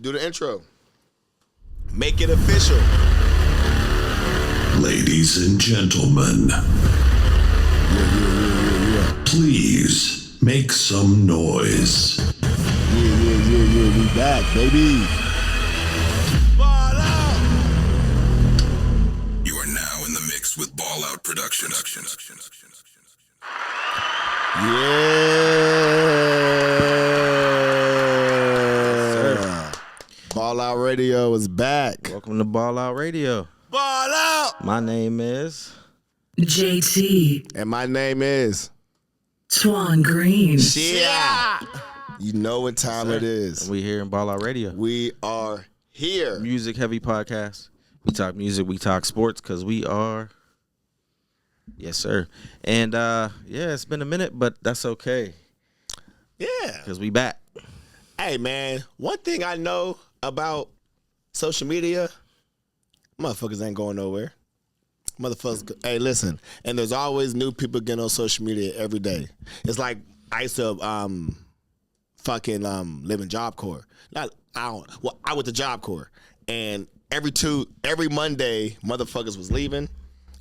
Do the intro. Make it official. Ladies and gentlemen, please make some noise. Yeah. We back, baby. Ball out. You are now in the mix with Ball Out Productions. Yeah. Ball Out Radio is back. Welcome to Ball Out Radio. Ball out. My name is JT. And my name is Twan Green. Yeah. You know what time it is. We here in Ball Out Radio. We are here. Music heavy podcast. We talk music, we talk sports, because we are. Yes, sir. And it's been a minute, but that's okay. Yeah. Because we back. Hey, man, one thing I know about social media, motherfuckers ain't going nowhere. Motherfuckers, hey, listen, and there's always new people getting on social media every day. It's like I used to live in Job Corps. I went to Job Corps, and every Monday, motherfuckers was leaving.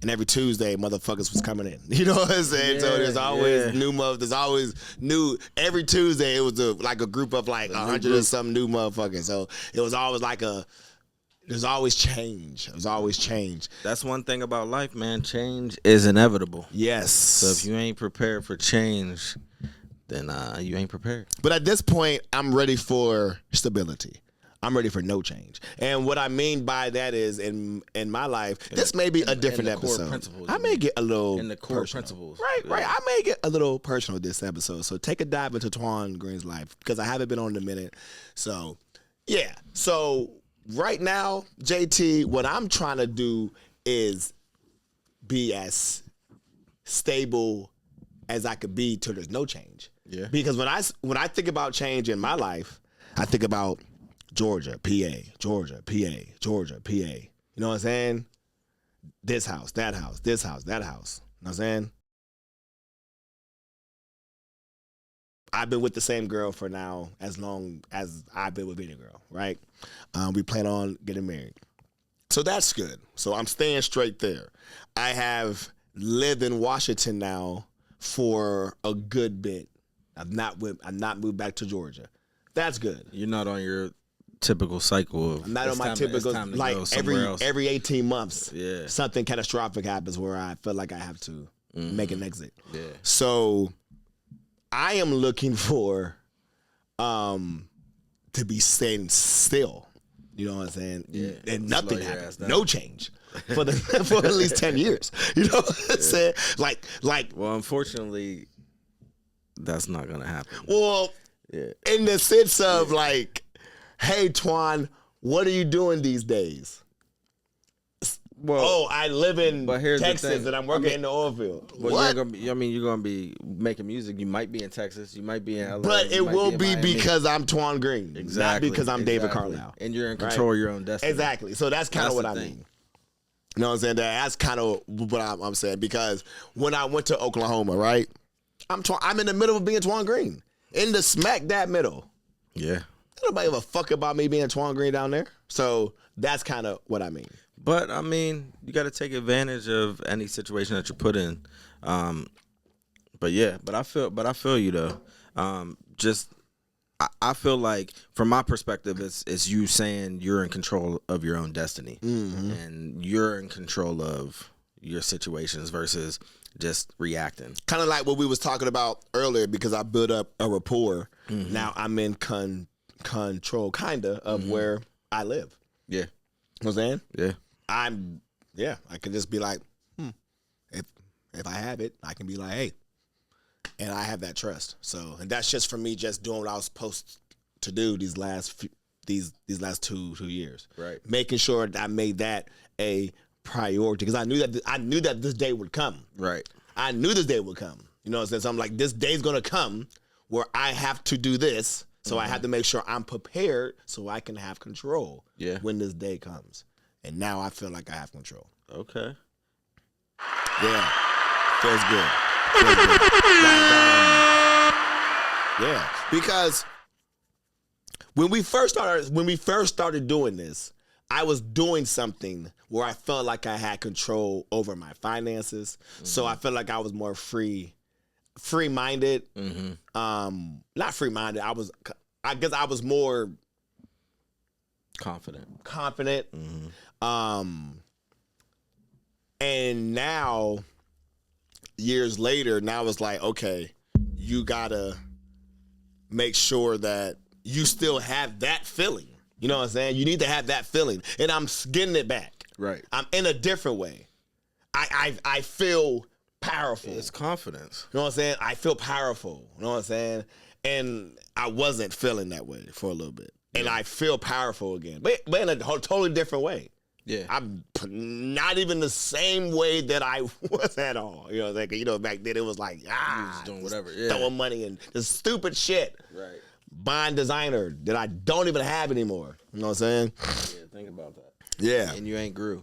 And every Tuesday, motherfuckers was coming in. You know what I'm saying? Yeah, so there's always yeah. there's always new. Every Tuesday, it was like a group of like 100 or some new motherfuckers. So it was always like there's always change. There's always change. That's one thing about life, man. Change is inevitable. Yes. So if you ain't prepared for change, then you ain't prepared. But at this point, I'm ready for stability. I'm ready for no change. And what I mean by that is in my life, this may be a different episode. I may get a little in the core personal. principles. Right. I may get a little personal this episode. So take a dive into Twan Green's life because I haven't been on in a minute. So, yeah. So right now, JT, what I'm trying to do is be as stable as I could be till there's no change. Yeah. Because when I think about change in my life, I think about Georgia, PA. You know what I'm saying? This house, that house, this house, that house. You know what I'm saying? I've been with the same girl for now as long as I've been with any girl, right? We plan on getting married. So that's good. So I'm staying straight there. I have lived in Washington now for a good bit. I've not moved back to Georgia. That's good. You're not on your typical cycle of. I'm not on my typical, like every 18 months, yeah, something catastrophic happens where I feel like I have to make an exit. Yeah. So I am looking for to be staying still. You know what I'm saying? Yeah. And nothing happens. No change for at least 10 years. You know what I'm saying? Like. Well, unfortunately, that's not gonna happen. Well, yeah. In the sense of like, hey, Twan, what are you doing these days? Well, I live in Texas and I'm working in the oil field. Well, what? You're gonna be making music. You might be in Texas. You might be in LA. But it will be Miami. because I'm Twan Green. Exactly. Not because I'm David Carlisle. And you're in control of your own destiny. Exactly. So that's kind of what I thing. mean. You know what I'm saying? That's kind of what I'm saying. Because when I went to Oklahoma, right, I'm in the middle of being Twan Green. In the smack dab middle. Yeah. Nobody give a fuck about me being Twan Green down there. So that's kind of what I mean. But I mean, you got to take advantage of any situation that you're put in. But I feel you though. I feel like from my perspective, it's you saying you're in control of your own destiny, and you're in control of your situations versus just reacting. Kind of like what we was talking about earlier, because I built up a rapport. Now I'm in control, kind of, of where I live. Yeah. You know what I'm saying? Yeah. I can just be like, if I have it, I can be like, hey, and I have that trust. So, and that's just for me just doing what I was supposed to do these last 2 years. Right. Making sure that I made that a priority, because I knew that this day would come. Right. I knew this day would come. You know what I'm saying? So I'm like, this day's gonna come where I have to do this. So I have to make sure I'm prepared so I can have control when this day comes. And now I feel like I have control. Okay. Yeah. Feels good. Like, yeah. Because when we first started doing this, I was doing something where I felt like I had control over my finances. So I felt like I was more free-minded. Not free-minded. I guess I was more confident. And now, years later, now it's like, okay, you gotta make sure that you still have that feeling. You know what I'm saying? You need to have that feeling. And I'm getting it back. Right. I'm in a different way. I feel powerful. It's confidence. You know what I'm saying? I feel powerful. You know what I'm saying? And I wasn't feeling that way for a little bit. And I feel powerful again. But in a totally different way. Yeah. I'm not even the same way that I was at all. You know what I'm saying? You know, back then it was like, You just doing whatever. Yeah. throwing money and the stupid shit. Right. Buying designer that I don't even have anymore. You know what I'm saying? Yeah, think about that. Yeah. And you ain't grew.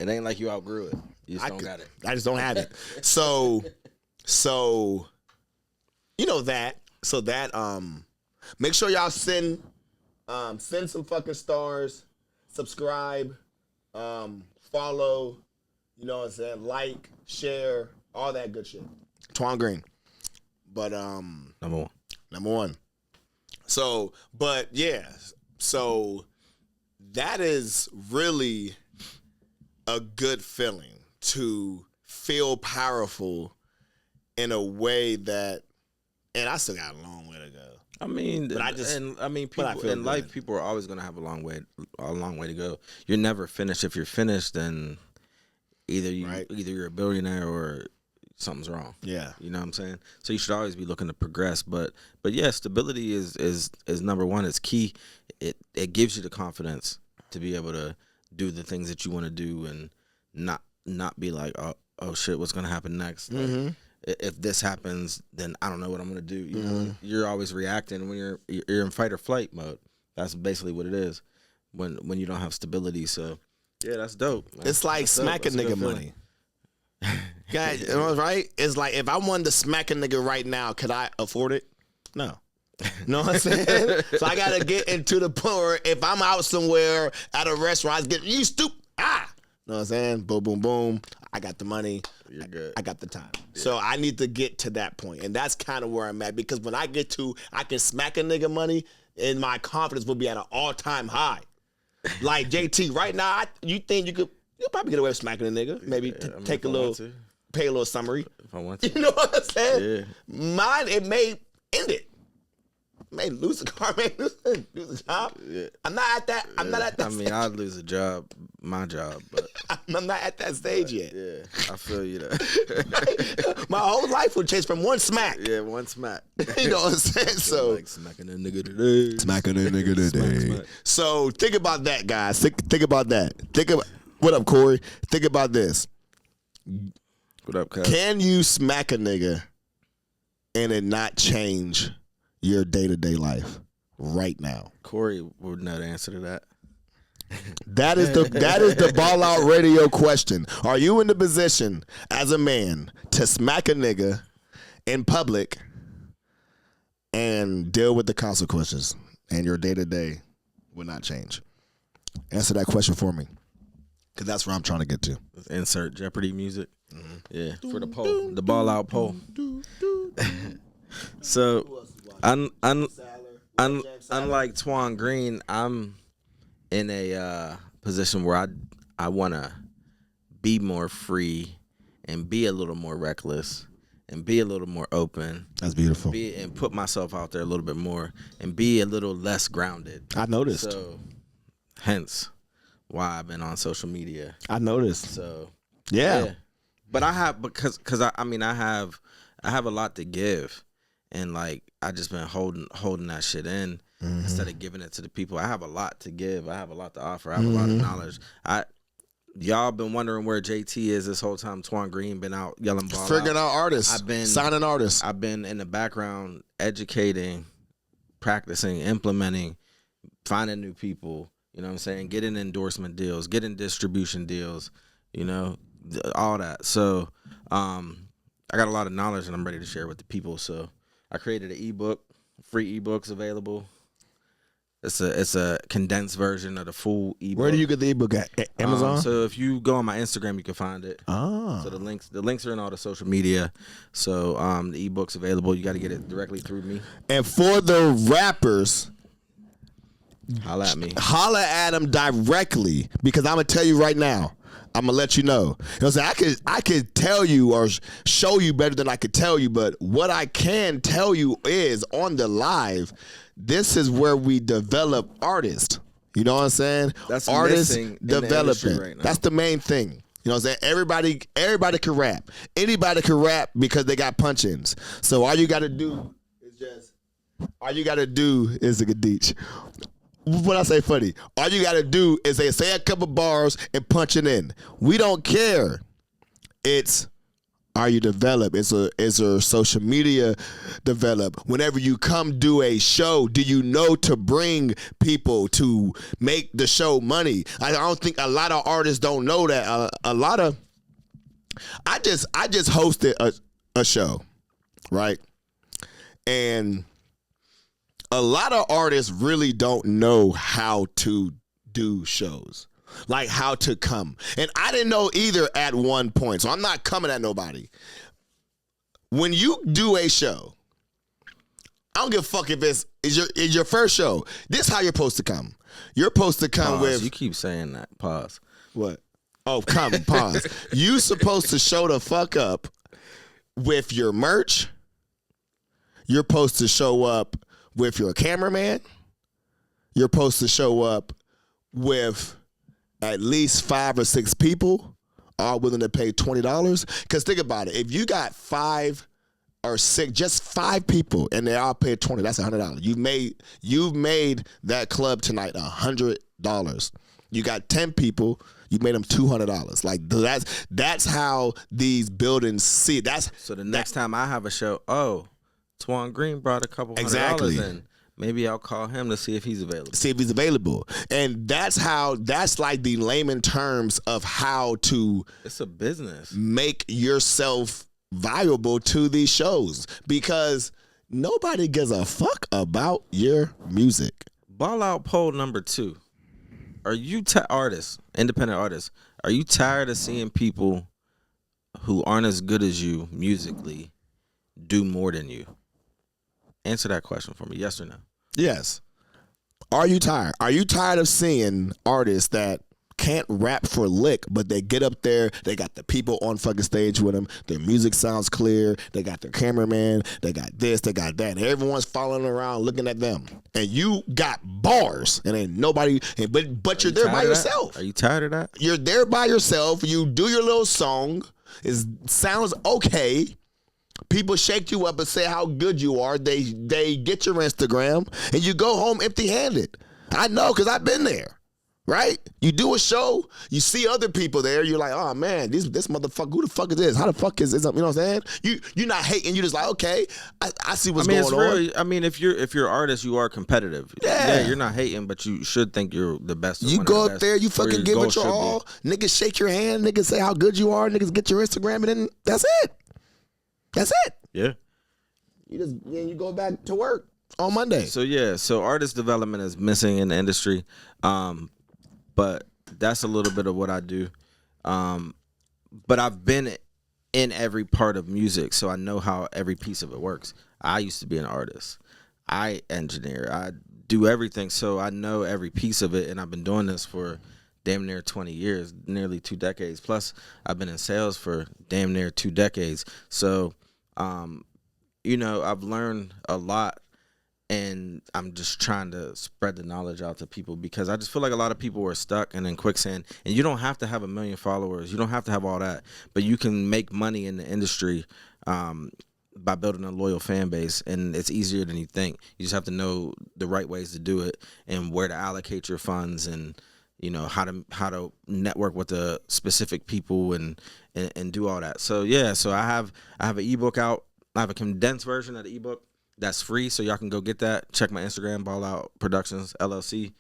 It ain't like you outgrew it. You just don't got it. I just don't have it. So you know that. So that make sure y'all send some fucking stars, subscribe, follow, you know what I'm saying, like, share, all that good shit. Twan Green. But Number one. So, but yeah, so that is really a good feeling to feel powerful in a way that, and I still got a long way to go. I mean, But people in life, people are always going to have a long way to go. You're never finished. If you're finished, then either you're a billionaire or something's wrong. Yeah. You know what I'm saying? So you should always be looking to progress. But yeah, stability is number one. It's key. It gives you the confidence to be able to do the things that you want to do and not be like, oh shit, what's gonna happen next? Like, if this happens, then I don't know what I'm gonna do. You know, you're always reacting when you're in fight or flight mode. That's basically what it is when you don't have stability. So yeah, that's dope, man. It's like smacking nigga money. God, you know, right? It's like if I wanted to smack a nigga right now, could I afford it? No. Know what I'm saying? So I gotta get into the point where if I'm out somewhere at a restaurant, I get you stupid. Know what I'm saying? Boom, boom, boom. I got the money. You're good. I got the time. Yeah. So I need to get to that point. And that's kind of where I'm at. Because when I get to, I can smack a nigga money and my confidence will be at an all-time high. Like JT, right now, you think you'll probably get away with smacking a nigga. Maybe take a little, pay a little summary. If I want to. You know what I'm saying? Yeah. Mine, it may end it. May lose the car, may lose the job. Yeah. I'm not at that. I'm not at that. I mean, I'd lose my job, but I'm not at that stage yet. Yeah, I feel you though. My whole life would change from one smack. Yeah, one smack. You know what I'm saying? So like smacking a nigga today. Smacking a nigga today. Smack. So think about that, guys. Think about that. What up, Corey? Think about this. What up, cuz? Can you smack a nigga and it not change your day-to-day life right now? Corey would know the answer to that. That is the Ball Out Radio question. Are you in the position as a man to smack a nigga in public and deal with the consequences and your day-to-day will not change? Answer that question for me, because that's where I'm trying to get to. Insert Jeopardy music. Yeah, for the poll, the Ball Out poll. So, unlike Twan Green, I'm in a position where I want to be more free and be a little more reckless and be a little more open. That's beautiful. And put myself out there a little bit more and be a little less grounded. I noticed. So, hence why I've been on social media. I noticed. So, yeah. But I have because I have a lot to give, and like I just been holding that shit in instead of giving it to the people. I have a lot to give. I have a lot to offer. I have a lot of knowledge. Y'all been wondering where JT is this whole time. Twan Green been out yelling ball Figuring out artists. I've been signing artists. I've been in the background educating, practicing, implementing, finding new people. You know what I'm saying? Getting endorsement deals, getting distribution deals. You know, all that. So I got a lot of knowledge and I'm ready to share with the people. So I created an ebook, free ebooks available. It's a condensed version of the full ebook. Where do you get the ebook at? Amazon? So if you go on my Instagram, you can find it. Ah. So the links are in all the social media. So the ebook's available. You got to get it directly through me. And for the rappers, Holla at me. holla at them directly, because I'm gonna tell you right now. I'm gonna let you know. You know, I could tell you or show you better than I could tell you, but what I can tell you is on the live, this is where we develop artists. You know what I'm saying? That's artists missing in the industry development. right now. That's the main thing. You know what I'm saying? Everybody can rap. Anybody can rap because they got punch-ins. So all you gotta do is a Gadich. What I say funny. All you gotta do is say a couple bars and punch it in. We don't care. It's are you developed? Is your social media developed? Whenever you come do a show, do you know to bring people to make the show money? I don't think a lot of artists don't know that. I just hosted a show, right? And a lot of artists really don't know how to do shows, like how to come. And I didn't know either at one point, so I'm not coming at nobody. When you do a show, I don't give a fuck if it's your first show. This is how you're supposed to come. You're supposed to come Pause. with... You keep saying that. Pause. What? Oh, come, pause. You supposed to show the fuck up with your merch. You're supposed to show up with your cameraman. You're supposed to show up with at least 5 or 6 people all willing to pay $20. Because think about it. If you got 5 or 6, just 5 people, and they all pay $20, that's $100. You've made that club tonight $100. You got 10 people, you made them $200. Like that's how these buildings see it. So the next time I have a show, Twan Green brought a couple Exactly. $100 in. Maybe I'll call him to see if he's available. And that's like the layman terms of how to It's a business. make yourself viable to these shows, because nobody gives a fuck about your music. Ball out poll number 2. Are you independent artists, are you tired of seeing people who aren't as good as you musically do more than you? Answer that question for me, yes or no. Yes. Are you tired? Are you tired of seeing artists that can't rap for lick, but they get up there, they got the people on fucking stage with them, their music sounds clear, they got their cameraman, they got this, they got that, and everyone's following around looking at them. And you got bars, and ain't nobody, but you're there by yourself. Are you tired of that? You're there by yourself, you do your little song, it sounds okay. People shake you up and say how good you are. They get your Instagram, and you go home empty-handed. I know, because I've been there, right? You do a show, you see other people there, you're like, oh man, this motherfucker, who the fuck is this? How the fuck is this? You know what I'm saying? You're not hating, you're just like, okay, I see what's going on. I mean, if you're an artist, you are competitive. Yeah. You're not hating, but you should think you're the best. You go up there, you fucking give it your all. Niggas shake your hand, niggas say how good you are, niggas get your Instagram, and then that's it. That's it. Yeah. You go back to work on Monday. So artist development is missing in the industry, but that's a little bit of what I do. But I've been in every part of music, so I know how every piece of it works. I used to be an artist. I engineer. I do everything, so I know every piece of it, and I've been doing this for damn near 20 years, nearly 2 decades. Plus, I've been in sales for damn near 2 decades. So, I've learned a lot, and I'm just trying to spread the knowledge out to people, because I just feel like a lot of people are stuck and in quicksand. And you don't have to have 1 million followers. You don't have to have all that, but you can make money in the industry by building a loyal fan base, and it's easier than you think. You just have to know the right ways to do it and where to allocate your funds, and how to network with the specific people and do all that. So I have an ebook out. I have a condensed version of the ebook that's free, so y'all can go get that. Check my Instagram, Ball Out Productions LLC.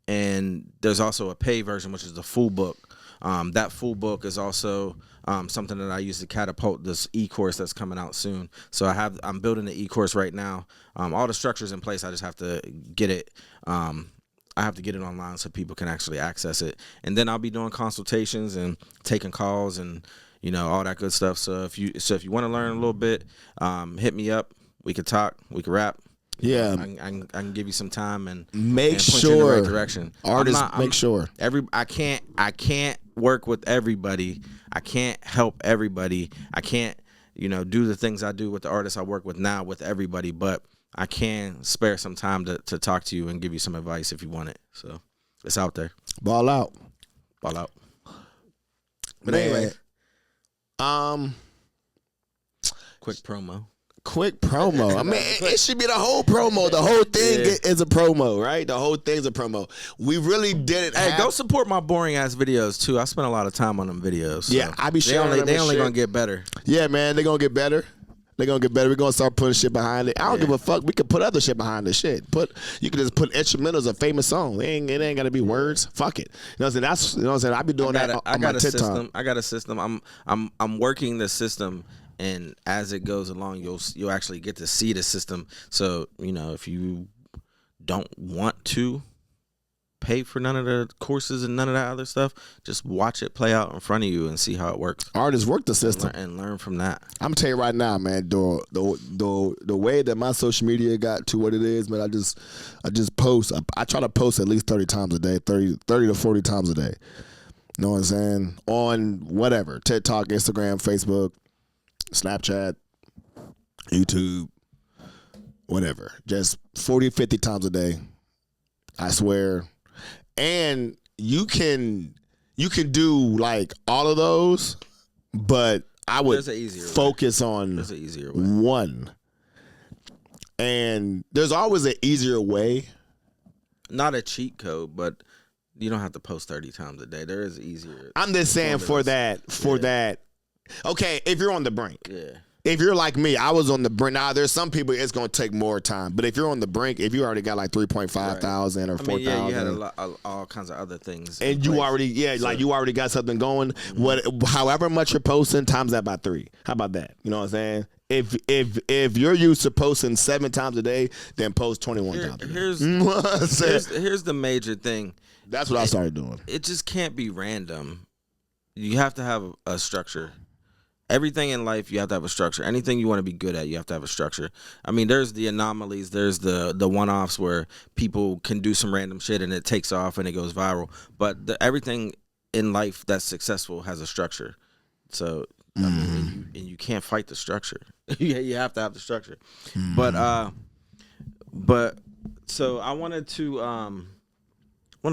And there's also a pay version, which is the full book. That full book is also something that I use to catapult this e-course that's coming out soon. So I'm building the e-course right now. All the structure's in place. I just have to get it. I have to get it online so people can actually access it. And then I'll be doing consultations and taking calls and all that good stuff. So if you want to learn a little bit, hit me up. We could talk. We could rap. Yeah, I can give you some time and make point you in sure the right direction. Artists, make sure. I can't work with everybody. I can't help everybody. I can't do the things I do with the artists I work with now with everybody. But I can spare some time to talk to you and give you some advice if you want it. So it's out there. Ball out. Ball out. But Man, anyway, quick promo. Quick promo. I mean, it should be the whole promo. The whole thing is a promo, right? The whole thing's a promo. We really didn't. Hey, go support my boring ass videos too. I spent a lot of time on them videos. So yeah, I be sharing them. They only gonna get better. Yeah, man, they gonna get better. They're gonna get better. We're gonna start putting shit behind it. I don't give a fuck. We could put other shit behind this shit. You can just put instrumentals of famous songs. It ain't gotta be words. Fuck it. You know what I'm saying? That's what I'm saying. I be doing that on my TikTok. I got a system. I'm working the system, and as it goes along, you'll actually get to see the system. So if you don't want to pay for none of the courses and none of that other stuff, just watch it play out in front of you and see how it works. Artists work the system and learn from that. I'm gonna tell you right now, man. The way that my social media got to what it is, man. I just post. I try to post at least 30 times a day, 30 to 40 times a day. You know what I'm saying? On whatever, TikTok, Instagram, Facebook, Snapchat, YouTube, whatever. Just 40, 50 times a day. I swear. And you can do like all of those, but I would focus on one. And there's always an easier way. Not a cheat code, but you don't have to post 30 times a day. There is easier. I'm just saying for that. Okay, if you're on the brink. Yeah. If you're like me, I was on the brink. Now, there's some people it's going to take more time. But if you're on the brink, if you already got like 3.5 thousand or 4,000. Yeah, you had all kinds of other things. And you already, like you already got something going. However much you're posting, times that by 3. How about that? You know what I'm saying? If you're used to posting 7 times a day, then post 21 times a day. Here's the major thing. That's what I started doing. It just can't be random. You have to have a structure. Everything in life, you have to have a structure. Anything you want to be good at, you have to have a structure. I mean, there's the anomalies. There's the one-offs where people can do some random shit and it takes off and it goes viral. But everything in life that's successful has a structure. So, I mean, and you can't fight the structure. You have to have the structure. But so I wanted to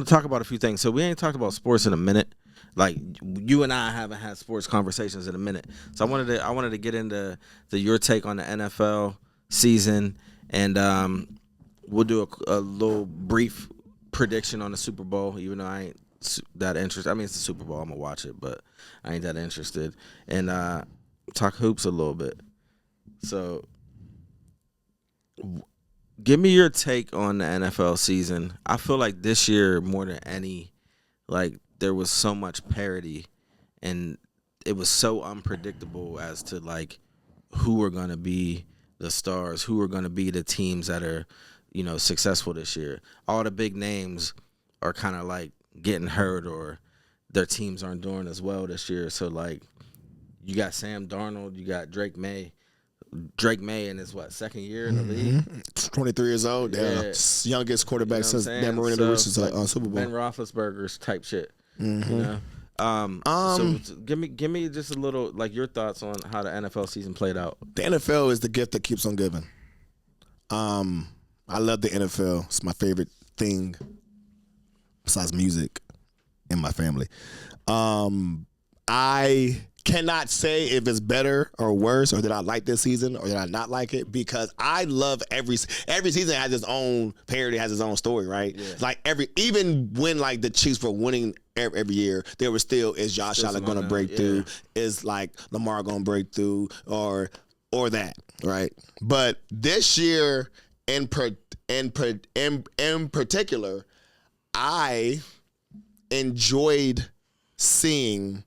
talk about a few things. So we ain't talked about sports in a minute. Like you and I haven't had sports conversations in a minute, so I wanted to get into your take on the NFL season, and we'll do a little brief prediction on the Super Bowl. Even though I ain't that interested. I mean, it's the Super Bowl. I'm gonna watch it, but I ain't that interested. And talk hoops a little bit. So, give me your take on the NFL season. I feel like this year more than any, like. There was so much parity, and it was so unpredictable as to like who were going to be the stars, who were going to be the teams that are, successful this year. All the big names are kind of like getting hurt, or their teams aren't doing as well this year. So like, you got Sam Darnold, you got Drake May. Drake May in his second year in the league? 23 years old. Yeah. Youngest quarterback since Dan Marino reached the Super Bowl. Ben Roethlisberger's type shit. So give me just a little like your thoughts on how the NFL season played out. The NFL is the gift that keeps on giving. I love the NFL. It's my favorite thing besides music in my family. I cannot say if it's better or worse, or that I like this season or that I not like it, because I love every season has its own parody, has its own story, right? Yeah. Like even when like the Chiefs were winning every year, there was still, is Josh Allen going to break through? Is like Lamar going to break through or that, right? But this year in particular, I enjoyed seeing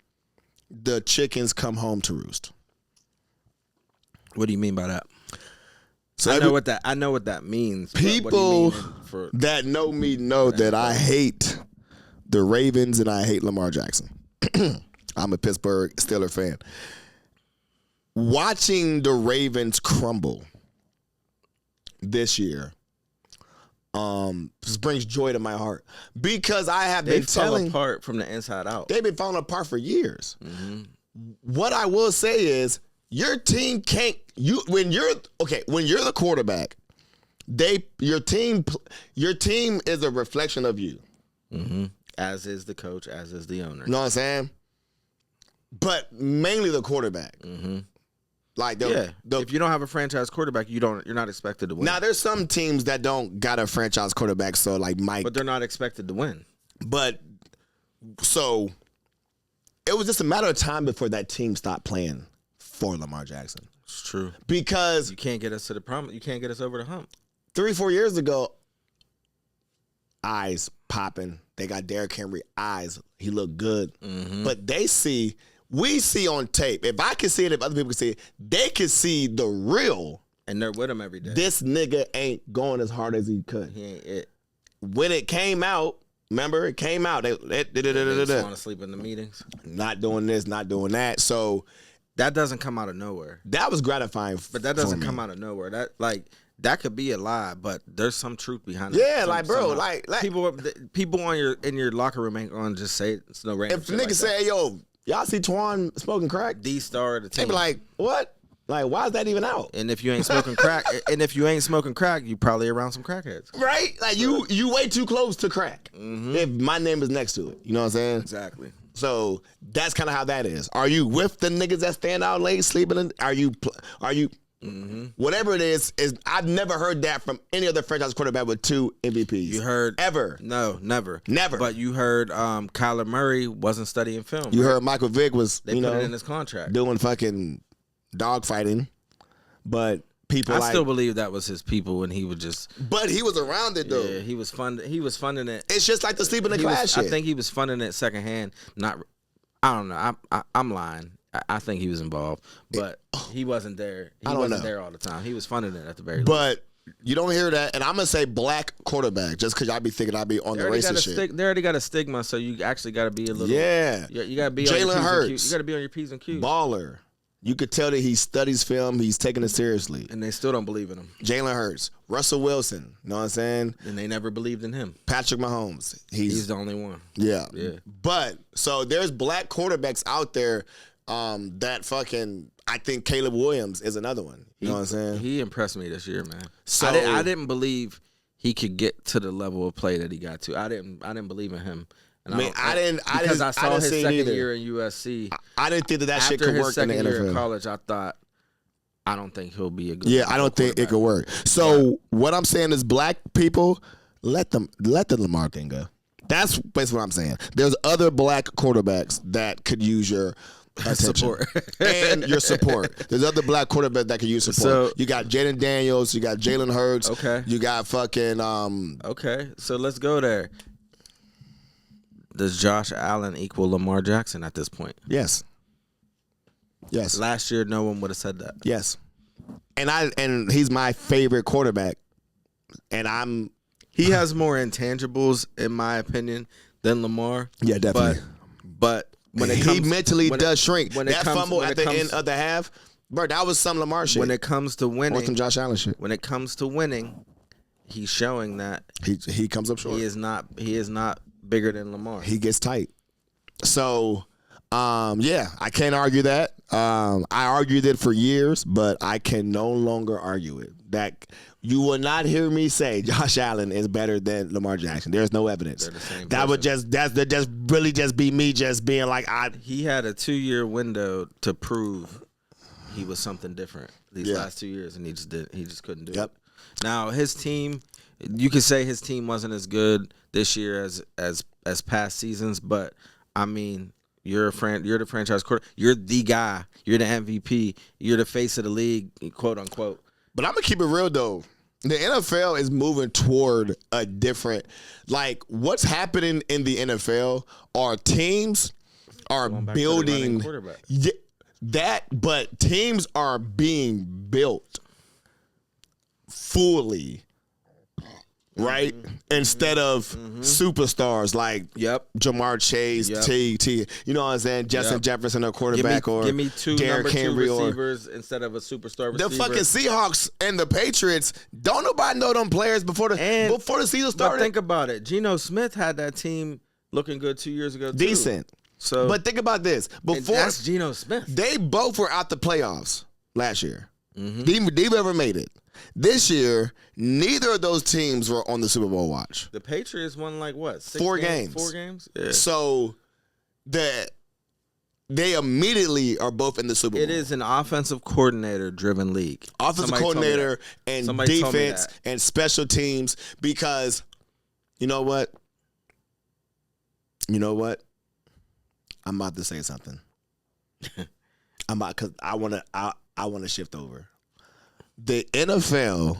the chickens come home to roost. What do you mean by that? So I know what that means. but what do you people mean for that know me know that I hate the Ravens and I hate Lamar Jackson. I'm a Pittsburgh Steelers fan. Watching the Ravens crumble this year just brings joy to my heart because I have they been fell telling apart from the inside out. they've been falling apart for years. Mm-hmm. What I will say is your team can't when you're the quarterback, your team is a reflection of you. Mm-hmm. As is the coach, as is the owner. You know what I'm saying? But mainly the quarterback. Mm-hmm. Like if you don't have a franchise quarterback, you're not expected to win. Now there's some teams that don't got a franchise quarterback, so like Mike. But they're not expected to win. But so it was just a matter of time before that team stopped playing for Lamar Jackson. It's true. Because you can't get us to the promise. You can't get us over the hump. 3-4 years ago, eyes popping. They got Derrick Henry eyes. He looked good. Mm-hmm. But we see on tape. If I can see it, if other people can see it, they can see the real. And they're with him every day. This nigga ain't going as hard as he could. He ain't it. When it came out, remember, it came out. They just want to sleep in the meetings. Not doing this, not doing that. So that doesn't come out of nowhere. that was gratifying. But that doesn't come out of nowhere. That could be a lie, but there's some truth behind it. Yeah, like bro, like people in your locker room ain't gonna just say it's no random. If niggas say, "Yo, y'all see Twan smoking crack?" The star of the They team. be like, "What? Like, why is that even out?" And if you ain't smoking crack, you probably around some crackheads. Right? Like you way too close to crack. Mm-hmm. If my name is next to it, you know what I'm saying? Exactly. So that's kind of how that is. Are you with the niggas that stand out late sleeping? Are you? Mm-hmm. Whatever it is I've never heard that from any other franchise quarterback with 2 MVPs. You heard ever? No, never. But you heard Kyler Murray wasn't studying film. You heard Michael Vick was they put it in his contract doing fucking dog fighting, but people I still believe that was his people when he would just. But he was around it though. Yeah, he was funding it. It's just like the sleeping in class shit. I think he was funding it secondhand. I don't know. I'm lying. I think he was involved, but he wasn't there. He wasn't there all the time. He was funding it at the very least. But you don't hear that, and I'm gonna say black quarterback just because y'all be thinking I be on the racist shit. They already got a stigma, so you actually got to be a little. Yeah, you got to be. Jalen Hurts. You got to be on your P's and Q's. Baller. You could tell that he studies film. He's taking it seriously. And they still don't believe in him. Jalen Hurts. Russell Wilson. You know what I'm saying? And they never believed in him. Patrick Mahomes. He's the only one. Yeah. Yeah. But, so there's black quarterbacks out there that fucking, I think Caleb Williams is another one. You know what I'm saying? He impressed me this year, man. So I didn't believe he could get to the level of play that he got to. I didn't believe in him. And because I saw his second year in USC. I didn't think that shit could work in the NFL. After his second year in college, I thought, I don't think he'll be a good. Yeah, I don't think it could work. So what I'm saying is, black people, let the Lamar thing go. That's basically what I'm saying. There's other black quarterbacks that could use your support and your support. There's other black quarterbacks that could use support. So, you got Jaden Daniels, you got Jalen Hurts. Okay. You got fucking. Okay, so let's go there. Does Josh Allen equal Lamar Jackson at this point? Yes. Yes. Last year, no one would have said that. Yes. And he's my favorite quarterback. And he has more intangibles, in my opinion, than Lamar. Yeah, definitely. But when it comes, he mentally does shrink. That fumble at the end of the half, bro, that was some Lamar shit. When it comes to winning, or some Josh Allen shit. When it comes to winning, he's showing that he comes up short. He is not bigger than Lamar. He gets tight. So, yeah, I can't argue that. I argued it for years, but I can no longer argue it. That you will not hear me say Josh Allen is better than Lamar Jackson. There's no evidence. They're the same that would just really just be me just being like He had a 2-year window to prove he was something different these last 2 years, and he just couldn't do it. Now his team. You could say his team wasn't as good this year as past seasons, but I mean, you're the franchise quarterback. You're the guy. You're the MVP. You're the face of the league, quote unquote. But I'm gonna keep it real though. The NFL is moving toward a different, like what's happening in the NFL are teams are Going back to the running building quarterback. but teams are being built fully, right? Instead of superstars like Yep. Jamar Chase, Yep. T. You know what I'm saying? Justin Yep. Jefferson, a quarterback, or give me two Derrick number two Henry, or receivers instead of a superstar receiver. the fucking Seahawks and the Patriots. Don't nobody know them players before the season But started. think about it. Geno Smith had that team looking good 2 years ago. Too. Decent. So, But think about this. and Before that's Geno Smith. they both were out the playoffs last year. Neither ever made it. This year, neither of those teams were on the Super Bowl watch. The Patriots won like what? 4 games. 4 games. Yeah. So they immediately are both in the Super Bowl. It is an offensive coordinator driven league. Offensive Somebody told me coordinator that. and Somebody told me defense that. and special teams, because you know what? I'm about to say something. Because I want to shift over. The NFL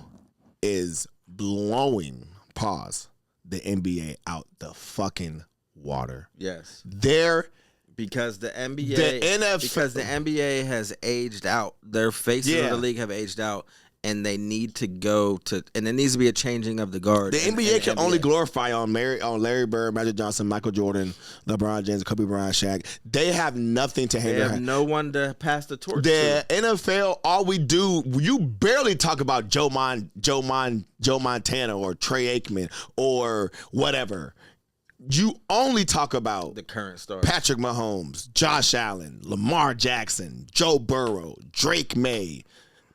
is blowing the NBA out the fucking water. Yes. Because the NBA, the NFL because the NBA has aged out. Their faces of the league have aged out, and they need to go to. And there needs to be a changing of the guard. The NBA can only glorify on Larry Bird, Magic Johnson, Michael Jordan, LeBron James, Kobe Bryant, Shaq. They have nothing to hang They their have hat. no one to pass the torch The to. NFL, all we do, you barely talk about Joe Montana or Trey Aikman or whatever. You only talk about The current stars. Patrick Mahomes, Josh Allen, Lamar Jackson, Joe Burrow, Drake May,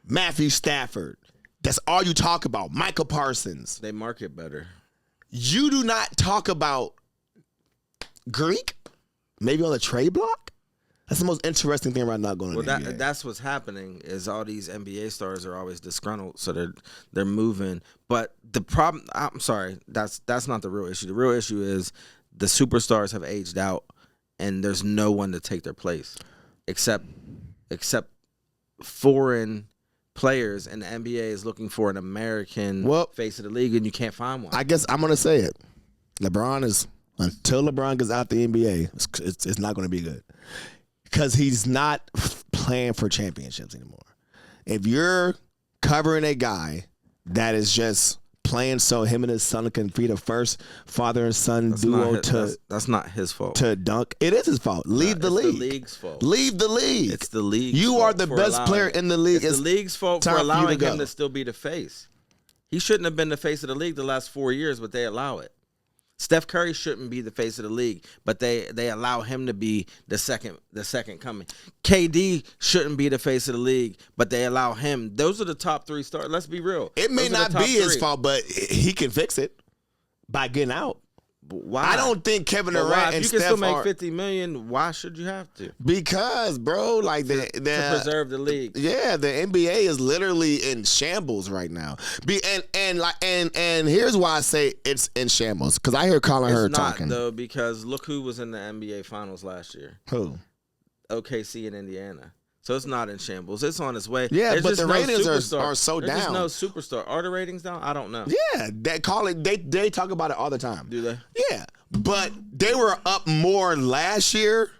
Matthew Stafford. That's all you talk about. Michael Parsons. They market better. You do not talk about Greek, maybe on the trade block. That's the most interesting thing right now going on. Well, in the NBA. that's what's happening. Is all these NBA stars are always disgruntled, so they're moving. But the problem, I'm sorry, that's not the real issue. The real issue is the superstars have aged out, and there's no one to take their place, except foreign players, and the NBA is looking for an American face of the league, and you can't find one. I guess I'm gonna say it. Until LeBron gets out the NBA, it's not going to be good. Because he's not playing for championships anymore. If you're covering a guy that is just playing so him and his son can be the first father and son duo that's not his fault. To dunk, it is his fault. Leave the league. It's the league's fault. Leave the league. It's the league. You are the best player in the league. It's the league's fault for time for you to allowing go. him to still be the face. He shouldn't have been the face of the league the last 4 years, but they allow it. Steph Curry shouldn't be the face of the league, but they allow him to be the second coming. KD shouldn't be the face of the league, but they allow him. Those are the top 3 stars. Let's be real. It may Those are not the be top his 3. fault, but he can fix it by getting out. Why? I don't think Kevin But Durant why? and If you Steph can still make are, $50 million, why should you have to? because, bro, like To preserve the league. Yeah, the NBA is literally in shambles right now. And here's why I say it's in shambles, because I hear Colin Hurd It's not, talking. though, because look who was in the NBA Finals last year. Who? OKC and Indiana. So it's not in shambles. It's on its way. Yeah, There's but just the no ratings superstar. are so There's down. just no superstar. Are the ratings down? I don't know. Yeah, they talk about it all the time. Do they? Yeah, but they were up more last year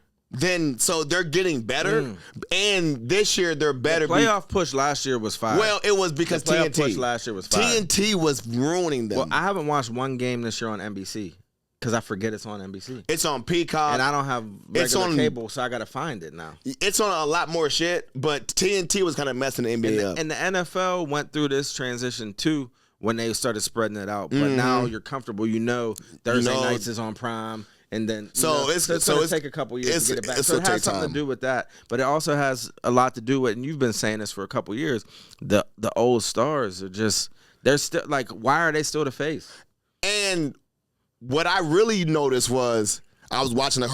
so they're getting better, and this year they're better. The playoff push last year was fire. Well, it was because The playoff TNT push last year was fire. TNT was ruining them. Well, I haven't watched one game this year on NBC because I forget it's on NBC. It's on Peacock, And I don't have it's regular on- cable, so I got to find it now. It's on a lot more shit, but TNT was kind of messing the NBA up. And the NFL went through this transition too when they started spreading it out. But now you're comfortable. Thursday nights is on Prime. And then it's going to take a couple years to get it back. So it has something to do with that. But it also has a lot to do with, and you've been saying this for a couple years, the old stars are just, they're still, like, why are they still the face? And what I really noticed was I was watching I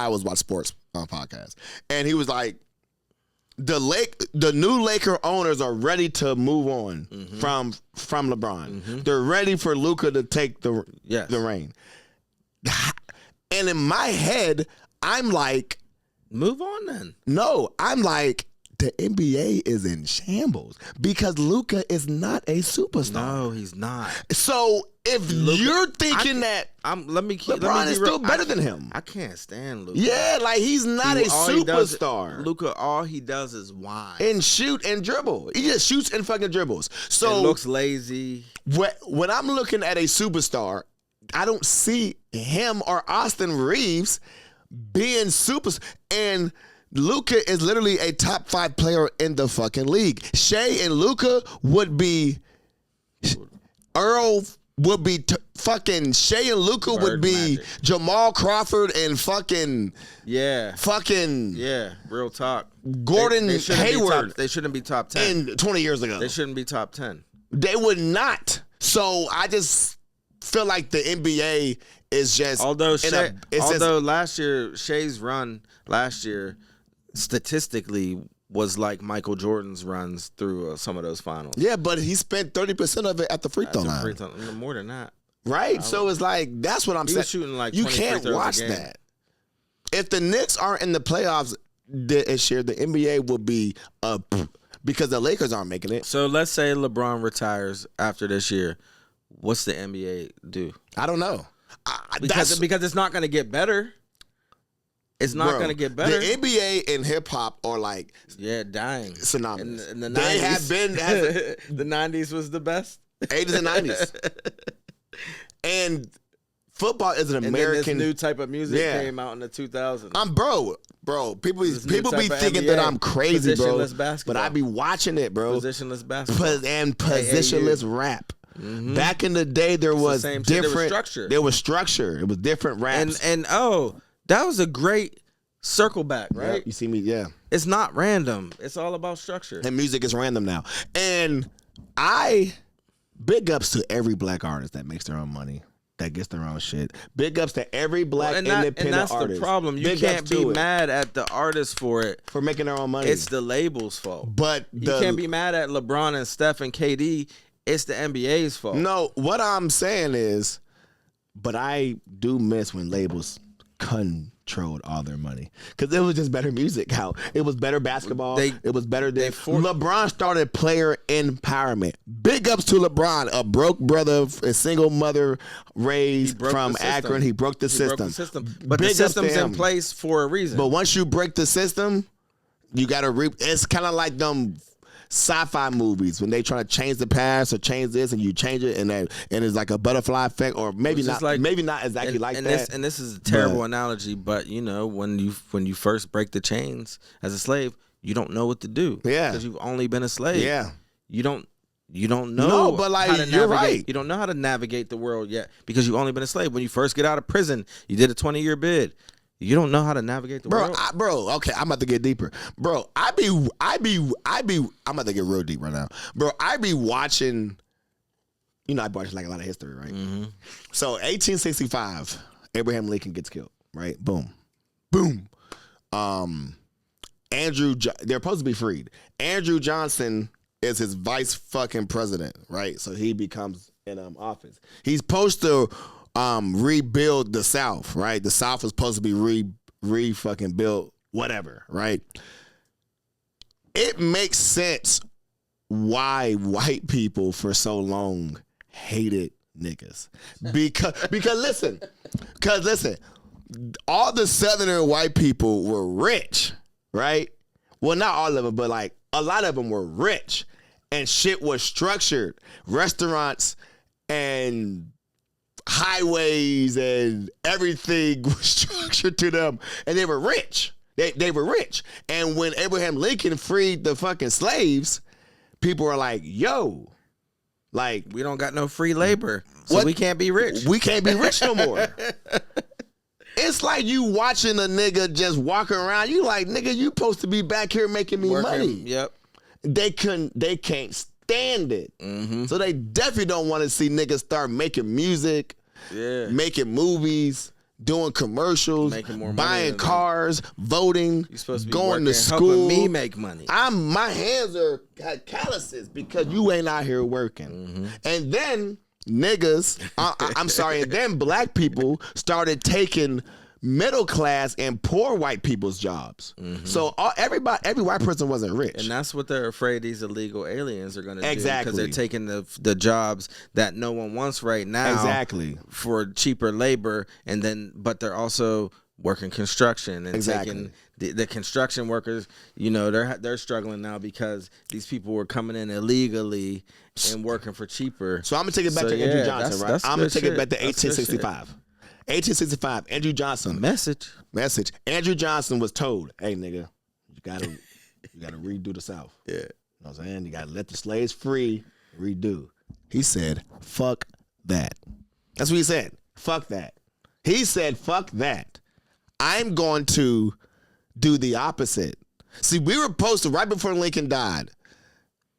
was watching sports podcast, and he was like, the new Laker owners are ready to move on from LeBron. They're ready for Luka to take the reign. And in my head, I'm like, Move on then. no, I'm like, the NBA is in shambles because Luka is not a superstar. No, he's not. So if you're thinking that LeBron is still better than him. I can't stand Luka. Yeah, like he's not a superstar. Luka, all he does is whine and shoot and dribble. He just shoots and fucking dribbles. So and looks lazy. When I'm looking at a superstar, I don't see him or Austin Reeves being super. And Luka is literally a top 5 player in the fucking league. Shea and Luka would be fucking Shea and Luka would be Magic. Jamal Crawford and fucking real talk. Gordon Hayward. They shouldn't be top 10. And 20 years ago. They shouldn't be top 10. They would not. So I just feel like the NBA is just Although last year Shea's run last year statistically was like Michael Jordan's runs through some of those finals. Yeah, but he spent 30% of it at the free throw line. More than that. Right? So it's like, that's what I'm saying. Was shooting like you 20 free can't throws watch a game. that. If the Knicks aren't in the playoffs this year, the NBA will be up because the Lakers aren't making it. So let's say LeBron retires after this year. What's the NBA do? I don't know. Because it's not going to get better. It's not going to get better. The NBA and hip hop are like dying. Synonymous. In the 90s, they have been. The 90s was the best. 80s and 90s. And football is an American. And then this new type of music came out in the 2000s. Bro. People be type of thinking NBA, that I'm crazy, bro. positionless basketball. But I be watching it, bro. Positionless basketball. And positionless rap. Mm-hmm. Back in the day, there was different. There was structure. There was structure. It was different raps. And that was a great circle back, right? Yeah, you see me, yeah. It's not random. It's all about structure. And music is random now. And big ups to every black artist that makes their own money, that gets their own shit. Big ups to every black independent artist. And that's the problem. You can't be mad at the artist for it. For making their own money. It's the label's fault. But you can't be mad at LeBron and Steph and KD. It's the NBA's fault. No, what I'm saying is, but I do miss when labels controlled all their money because it was just better music. How it was better basketball. It was better than LeBron started player empowerment. Big ups to LeBron, a broke brother, a single mother raised from Akron. He broke the system. But the system's in place for a reason. But once you break the system, you got to it's kind of like them sci-fi movies when they try to change the past or change this and you change it and it's like a butterfly effect or maybe not exactly like that. This is a terrible analogy, but you know when you first break the chains as a slave, you don't know what to do. Yeah, because you've only been a slave. Yeah, you don't know. No, but like how to you're navigate. right. You don't know how to navigate the world yet because you've only been a slave. When you first get out of prison, you did a 20-year bid. You don't know how to navigate the world, okay, I'm about to get deeper, bro. I'm about to get real deep right now, bro. I be watching. You know, I watch like a lot of history, right? Mm-hmm. So 1865, Abraham Lincoln gets killed, right? Boom. They're supposed to be freed. Andrew Johnson is his vice fucking president, right? So he becomes in office. He's supposed to rebuild the South, right? The South was supposed to be fucking built, whatever, right? It makes sense why white people for so long hated niggas. Because listen, all the Southern white people were rich, right? Well, not all of them, but like a lot of them were rich and shit was structured. Restaurants and highways and everything was structured to them, and they were rich. They were rich. And when Abraham Lincoln freed the fucking slaves, people were like, yo, like, we don't got no free labor, so we can't be rich. We can't be rich no more. It's like you watching a nigga just walking around. You like, nigga, you supposed to be back here making me money. Yep. They can't stand it. Mm-hmm. So they definitely don't want to see niggas start making music, making movies, doing commercials, making more buying cars, voting, you're supposed to be going working, to school. Helping me make money. My hands are calluses because you ain't out here working. Mm-hmm. And then niggas, I'm sorry, and then black people started taking middle class and poor white people's jobs. So every white person wasn't rich. And that's what they're afraid these illegal aliens are going to do. Exactly. Because they're taking the jobs that no one wants right now. Exactly. For cheaper labor, but they're also working construction and taking the construction workers. You know, they're struggling now because these people were coming in illegally and working for cheaper. So I'm gonna take it back to Andrew Johnson, right? I'm gonna take it back to 1865. 1865, Andrew Johnson. Message. Andrew Johnson was told, "Hey, nigga, you gotta redo the South. Yeah. You know what I'm saying? You gotta let the slaves free, redo." He said, "Fuck that." That's what he said. Fuck that. He said, "Fuck that. I'm going to do the opposite." See, we were supposed to, right before Lincoln died,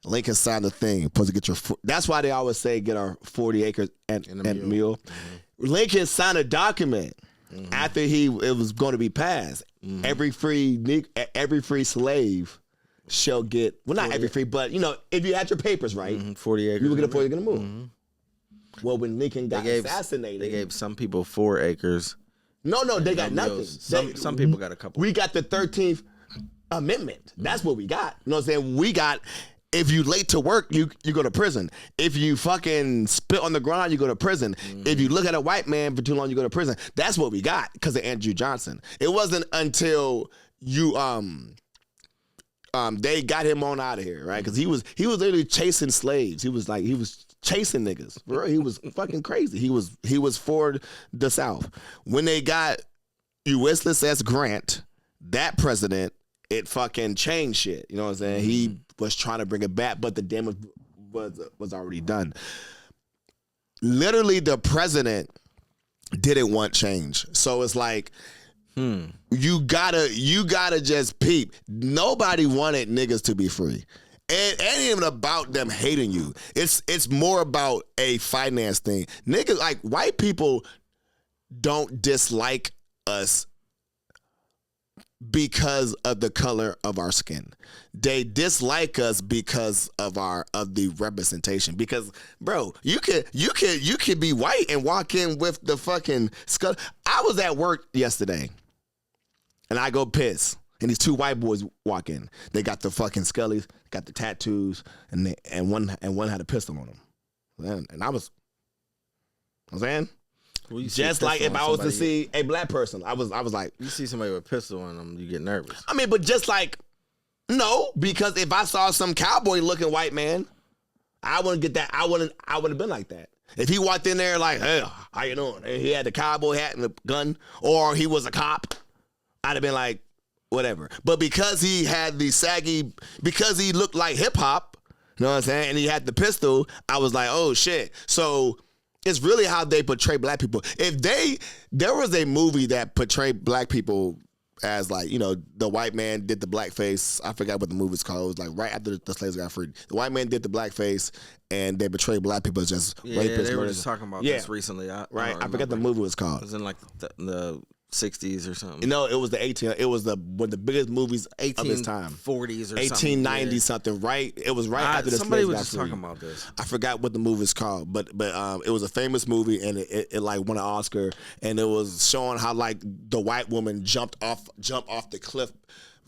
Lincoln signed a thing, supposed to get your, that's why they always say get our 40 acres and a mule. Lincoln signed a document after it was going to be passed. Every free slave shall get, well, not every free, but, you know, if you had your papers right, 40 acres. you were going to get a mule. Well, when Lincoln got assassinated. They gave some people 4 acres. No, they got nothing. Some people got a couple. We got the 13th Amendment. That's what we got. You know what I'm saying? We got, if you late to work, you go to prison. If you fucking spit on the ground, you go to prison. If you look at a white man for too long, you go to prison. That's what we got because of Andrew Johnson. It wasn't until they got him on out of here, right? Because he was literally chasing slaves. He was chasing niggas. Bro, he was fucking crazy. He was for the South. When they got Ulysses S. Grant, that president, it fucking changed shit. You know what I'm saying? He was trying to bring it back, but the damage was already done. Literally, the president didn't want change. So it's like, you gotta just peep. Nobody wanted niggas to be free. It ain't even about them hating you. It's more about a finance thing. Niggas, like, white people don't dislike us because of the color of our skin. They dislike us because of the representation. Because, bro, you could be white and walk in with the fucking skull. I was at work yesterday, and I go piss. And these 2 white boys walk in. They got the fucking scullies, got the tattoos, and one had a pistol on them. And I was saying, Well, just like if I was to see a black person, I was like, you see somebody with a pistol on them, you get nervous. I mean, but just like, no, because if I saw some cowboy looking white man, I wouldn't get that. I wouldn't have been like that. If he walked in there like, "Hey, how you doing?" and he had the cowboy hat and the gun, or he was a cop, I'd have been like, whatever. But because he had the because he looked like hip hop, you know what I'm saying, and he had the pistol, I was like, oh shit. So it's really how they portray black people. There was a movie that portrayed black people as, like, you know, the white man did the blackface. I forgot what the movie's called. It was like right after the slaves got freed. The white man did the blackface, and they portrayed black people as just rapists. They were just talking about this recently. I forget the movie was called. It was in like the 60s or something. You know, it was one of the biggest movies of its time. 40s or 1890 something, right? It was right after the somebody slaves was got just free. talking about this. I forgot what the movie's called, but it was a famous movie, and it like won an Oscar, and it was showing how, like, the white woman jumped off the cliff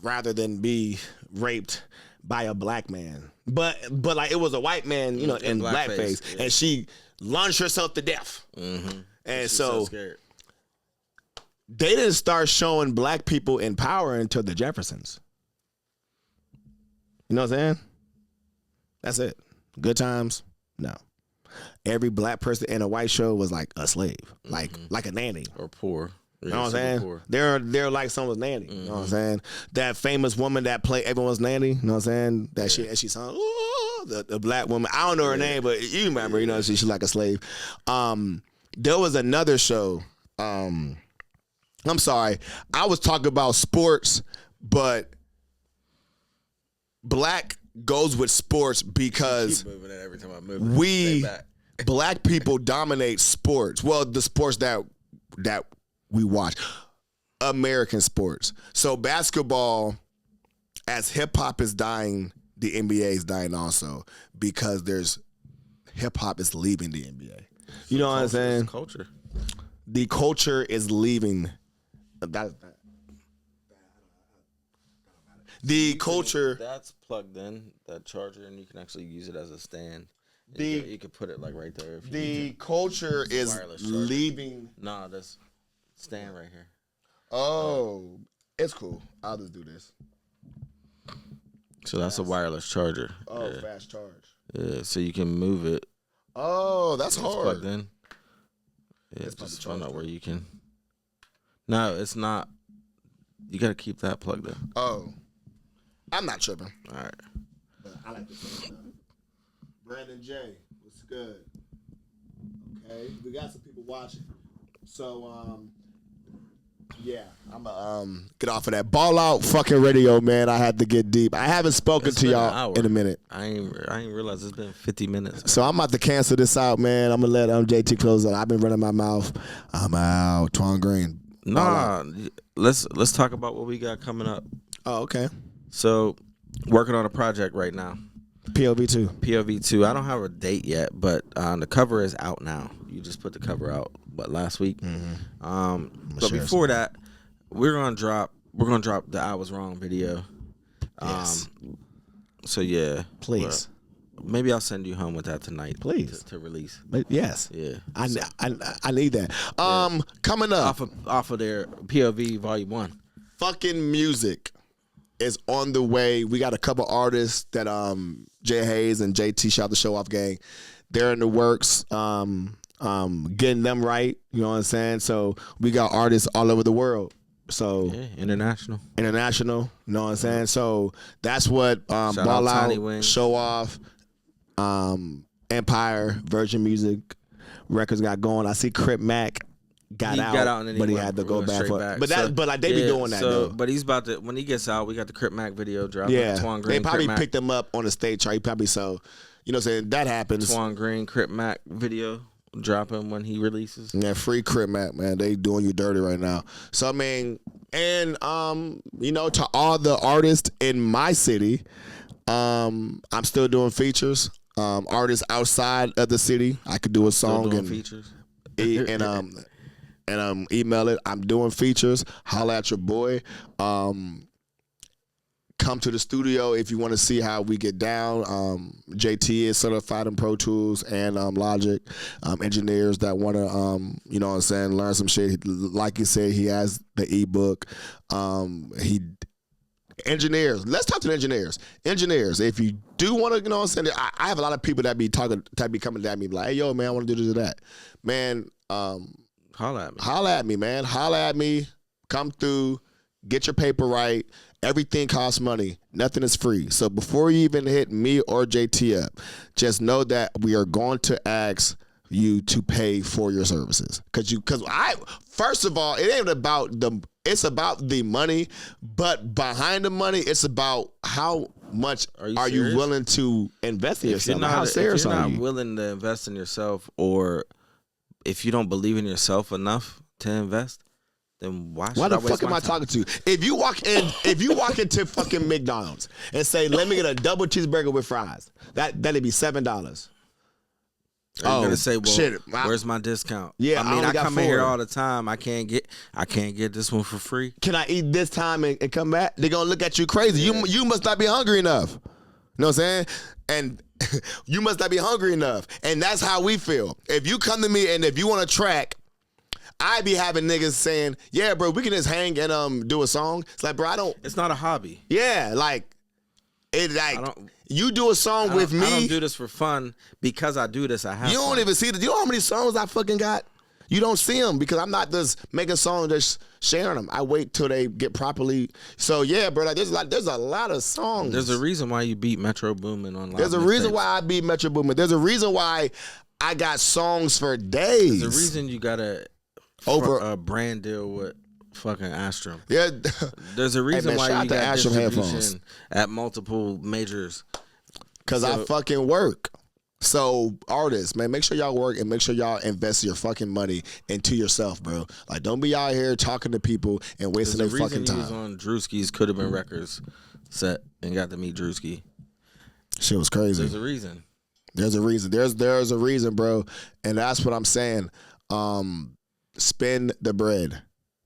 rather than be raped by a black man. But like, it was a white man, you know, in blackface, and she lunged herself to death. And so scared. They didn't start showing black people in power until the Jeffersons. You know what I'm saying? That's it. Good times? No. Every black person in a white show was like a slave, like a nanny. Or poor. You know what I'm saying? They're like someone's nanny. You know what I'm saying? That famous woman that played everyone's nanny. You know what I'm saying? That she sung, "Ooh," the black woman. I don't know her name, but you remember. You know, she's like a slave. There was another show. I'm sorry. I was talking about sports, but black goes with sports because Keep moving it every time I move. Black people dominate sports. Well, the sports that we watch, American sports. So basketball, as hip hop is dying, the NBA is dying also, because there's hip hop is leaving the NBA. You know what I'm saying? Culture. The culture is leaving The culture. That's plugged in, that charger, and you can actually use it as a stand. You could put it like right there. If you The culture is wireless charger. leaving. Nah, that's stand right here. Oh, it's cool. I'll just do this. So that's a wireless charger. Oh, fast charge. Yeah, so you can move it. Oh, that's It's hard. plugged in. Yeah, It's about just to find charge out where you can. No, it's not. You got to keep that plugged in. Oh, I'm not tripping. All right. But I like this stuff. Brandon J, what's good? Okay, we got some people watching. So, yeah, I'm gonna get off of that ball out fucking radio, man. I had to get deep. I haven't spoken It's to been an y'all hour. in a minute, I ain't realized it's been 50 minutes. so I'm about to cancel this out, man. I'm gonna let JT close it. I've been running my mouth. I'm out. Twan Green. Nah, let's talk about what we got coming up. Oh, okay. So, working on a project right now. POV2. POV2. I don't have a date yet, but the cover is out now. You just put the cover out, last week? But before that, we're gonna drop the I Was Wrong video. Yes. So yeah, Please. maybe I'll send you home with that tonight. Please. to release. But yes. Yeah. I need that. Coming up. Off of their POV Volume 1. Fucking music is on the way. We got a couple artists that Jay Hayes and JT, shout out the Show Off Gang. They're in the works, getting them right. You know what I'm saying? So we got artists all over the world. So Yeah, international. you know what I'm saying? So that's what out Ball Tiny Out, Wings. Show Off, Empire, Virgin Music Records got going. I see Crip Mac got out, and then but he went had to go back straight for back. But that, So, but like they be doing that though. But he's about to, when he gets out, we got the Crip Mac video dropping. Yeah, Twan they Green, probably Crip Mac. picked him up on the stage chart. He probably so, you know what I'm saying? That happens. Twan Green, Crip Mac video dropping when he releases. Yeah, free Crip Mac, man. They doing you dirty right now. So I mean, and you know, to all the artists in my city, I'm still doing features. Artists outside of the city, I could do a Still song doing and features. and email it. I'm doing features. Holla at your boy. Come to the studio if you want to see how we get down. JT is certified in Pro Tools and Logic. Engineers that want to, you know what I'm saying, learn some shit. Like he said, he has the ebook. Engineers. Let's talk to the engineers. Engineers, if you do want to, you know what I'm saying, I have a lot of people that be coming at me like, hey, yo, man, I want to do this or that. Man, Holla at me. holla at me, man. Holla at me. Come through. Get your paper right. Everything costs money. Nothing is free. So before you even hit me or JT up, just know that we are going to ask you to pay for your services. First of all, it ain't about it's about the money, but behind the money, it's about how much are you willing to invest in yourself? How serious if you're are not you? willing to invest in yourself, or if you don't believe in yourself enough to invest, then why should Why I the waste fuck am my I time? talking to? If you walk into fucking McDonald's and say, "Let me get a double cheeseburger with fries," that'd be $7. Are you gonna say, well, shit, where's my discount? Yeah, I I mean, only I got come in here 4. all the time. I can't get this one for free. Can I eat this time and come back? They're gonna look at you crazy. You must not be hungry enough. You know what I'm saying? And you must not be hungry enough. And that's how we feel. If you come to me and if you want to track, I be having niggas saying, yeah, bro, we can just hang and do a song. It's like, bro, I don't. It's not a hobby. Yeah, like it. Like don't- you do a song with me. I don't do this for fun. Because I do this, I have You don't fun. even see the. You know how many songs I fucking got? You don't see them because I'm not just making songs, just sharing them. I wait till they get properly. So yeah, bro, like there's a lot of songs. There's a reason why you beat Metro Boomin on live. There's a reason why I beat Metro Boomin. There's a reason why I got songs for days. There's a reason you got a brand deal with fucking Astrum. Yeah. There's a reason man, why shout you out to got Astrum distribution headphones. at multiple majors. Because I fucking work. So artists, man, make sure y'all work and make sure y'all invest your fucking money into yourself, bro. Like, don't be out here talking to people and wasting their There's a fucking reason he was time. on Drewski's Could Have Been Records set and got to meet Drewski. Shit was crazy. There's a reason. There's a reason. There's a reason, bro. And that's what I'm saying. Spend the bread.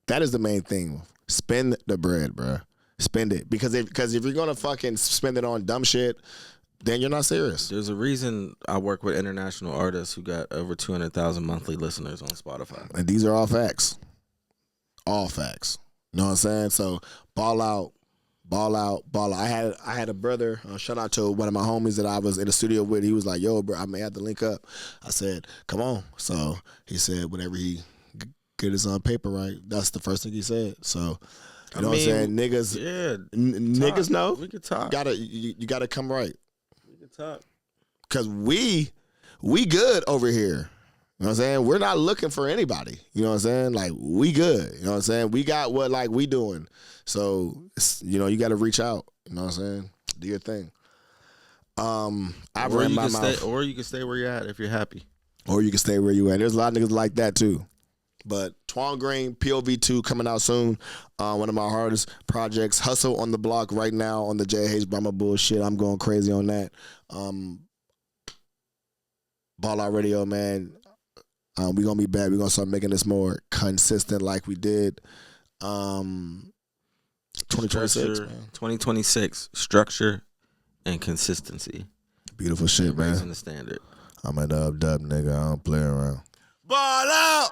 That is the main thing. Spend the bread, bro. Spend it because if you're gonna fucking spend it on dumb shit, then you're not serious. There's a reason I work with international artists who got over 200,000 monthly listeners on Spotify. And these are all facts. All facts. You know what I'm saying? So ball out. I had a brother. Shout out to one of my homies that I was in the studio with. He was like, "Yo, bro, I may have to link up." I said, "Come on." So he said, "Whenever he get his paper right," that's the first thing he said. So you know what I'm saying? Niggas, niggas know. We could talk. You gotta come right. We could talk. Cause we good over here. You know what I'm saying? We're not looking for anybody. You know what I'm saying? Like, we good. You know what I'm saying? We got what, like, we doing. So, you got to reach out. You know what I'm saying? Do your thing. I've ran my mouth. Or you can stay where you're at if you're happy. Or you can stay where you at. There's a lot of niggas like that, too. But Twan Green, POV2 coming out soon. One of my hardest projects. Hustle on the block right now on the J.H. Brahma bullshit. I'm going crazy on that. Ball Out Radio, man. We're going to be back. We're going to start making this more consistent like we did. 2026. 2026. Structure and consistency. Beautiful shit, man. Raising the standard. I'm a dub nigga. I don't play around. Ball out!